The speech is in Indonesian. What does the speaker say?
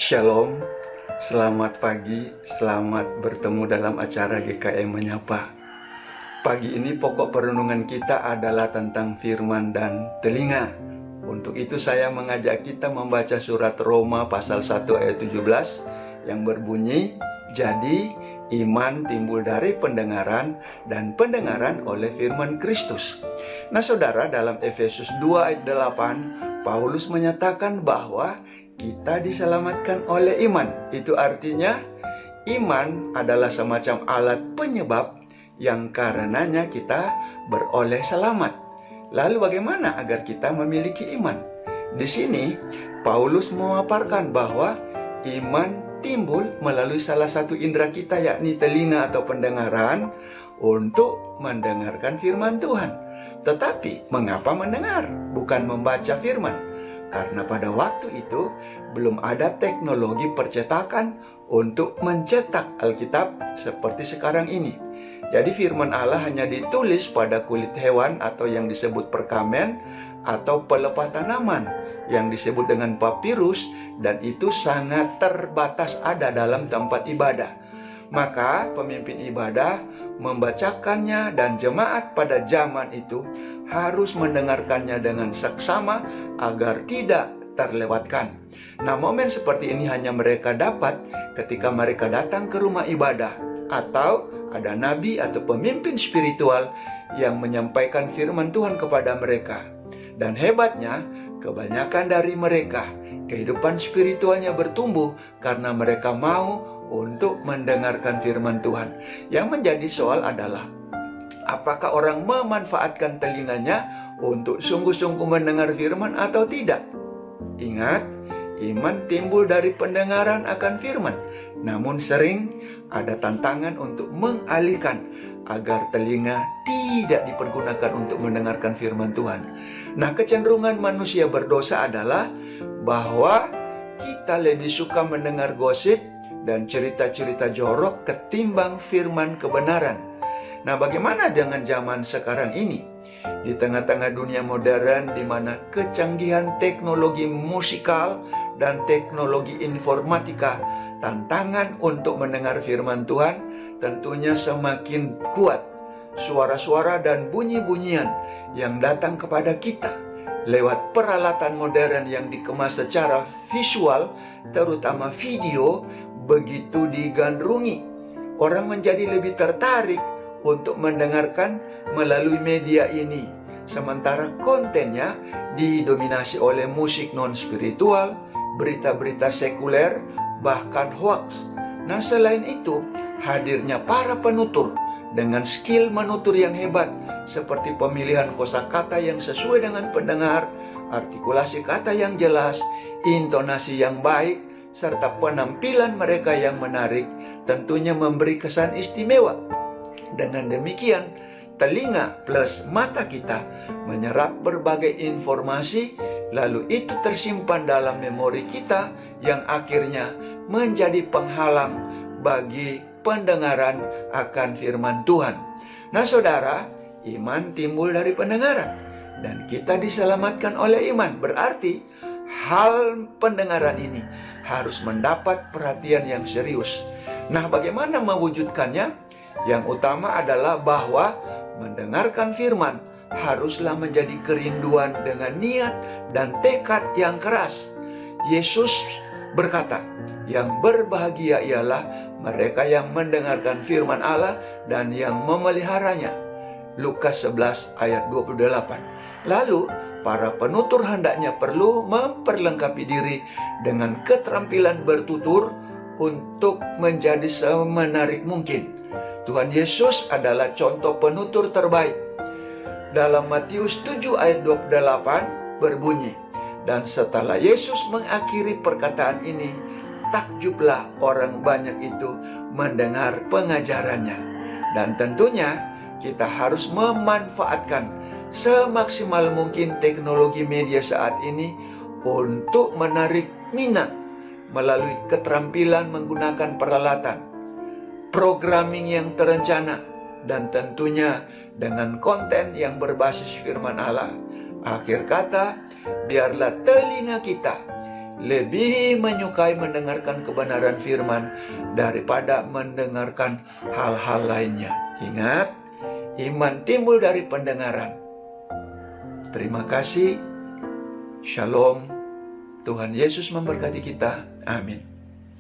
Shalom, selamat pagi, selamat bertemu dalam acara GKM Menyapa. Pagi ini pokok perenungan kita adalah tentang firman dan telinga. Untuk itu saya mengajak kita membaca surat Roma pasal 1 ayat 17 yang berbunyi, "Jadi iman timbul dari pendengaran dan pendengaran oleh firman Kristus." Nah saudara, dalam Efesus 2 ayat 8, Paulus menyatakan bahwa kita diselamatkan oleh iman. Itu artinya iman adalah semacam alat penyebab yang karenanya kita beroleh selamat. Lalu bagaimana agar kita memiliki iman? Di sini Paulus memaparkan bahwa iman timbul melalui salah satu indera kita, yakni telinga atau pendengaran, untuk mendengarkan firman Tuhan. Tetapi mengapa mendengar, bukan membaca firman? Karena pada waktu itu belum ada teknologi percetakan untuk mencetak Alkitab seperti sekarang ini. Jadi firman Allah hanya ditulis pada kulit hewan atau yang disebut perkamen, atau pelepah tanaman yang disebut dengan papirus, dan itu sangat terbatas ada dalam tempat ibadah. Maka pemimpin ibadah membacakannya dan jemaat pada zaman itu harus mendengarkannya dengan seksama agar tidak terlewatkan. Nah, momen seperti ini hanya mereka dapat ketika mereka datang ke rumah ibadah atau ada nabi atau pemimpin spiritual yang menyampaikan firman Tuhan kepada mereka. Dan hebatnya, kebanyakan dari mereka kehidupan spiritualnya bertumbuh karena mereka mau untuk mendengarkan firman Tuhan. Yang menjadi soal adalah, apakah orang memanfaatkan telinganya untuk sungguh-sungguh mendengar firman atau tidak? Ingat, iman timbul dari pendengaran akan firman. Namun sering ada tantangan untuk mengalihkan agar telinga tidak dipergunakan untuk mendengarkan firman Tuhan. Nah, kecenderungan manusia berdosa adalah bahwa kita lebih suka mendengar gosip dan cerita-cerita jorok ketimbang firman kebenaran. Nah, bagaimana dengan zaman sekarang ini? Di tengah-tengah dunia modern di mana kecanggihan teknologi musikal dan teknologi informatika, tantangan untuk mendengar firman Tuhan tentunya semakin kuat. Suara-suara dan bunyi-bunyian yang datang kepada kita lewat peralatan modern yang dikemas secara visual, terutama video, begitu digandrungi. Orang menjadi lebih tertarik untuk mendengarkan melalui media ini, sementara kontennya didominasi oleh musik non-spiritual, berita-berita sekuler, bahkan hoax. Nah, selain itu, hadirnya para penutur dengan skill menutur yang hebat, seperti pemilihan kosakata yang sesuai dengan pendengar, artikulasi kata yang jelas, intonasi yang baik, serta penampilan mereka yang menarik, tentunya memberi kesan istimewa. Dengan demikian, telinga plus mata kita menyerap berbagai informasi, lalu itu tersimpan dalam memori kita yang akhirnya menjadi penghalang bagi pendengaran akan firman Tuhan. Nah saudara, iman timbul dari pendengaran dan kita diselamatkan oleh iman. Berarti hal pendengaran ini harus mendapat perhatian yang serius. Nah, bagaimana mewujudkannya? Yang utama adalah bahwa mendengarkan firman haruslah menjadi kerinduan dengan niat dan tekad yang keras. Yesus berkata, "Yang berbahagia ialah mereka yang mendengarkan firman Allah dan yang memeliharanya." Lukas 11 ayat 28. Lalu para penutur hendaknya perlu memperlengkapi diri dengan keterampilan bertutur untuk menjadi semenarik mungkin. Tuhan Yesus adalah contoh penutur terbaik. Dalam Matius 7 ayat 28 berbunyi, "Dan setelah Yesus mengakhiri perkataan ini, takjublah orang banyak itu mendengar pengajarannya." Dan tentunya kita harus memanfaatkan semaksimal mungkin teknologi media saat ini untuk menarik minat melalui keterampilan menggunakan peralatan, programming yang terencana, dan tentunya dengan konten yang berbasis firman Allah. Akhir kata, biarlah telinga kita lebih menyukai mendengarkan kebenaran firman daripada mendengarkan hal-hal lainnya. Ingat, iman timbul dari pendengaran. Terima kasih. Shalom. Tuhan Yesus memberkati kita. Amin.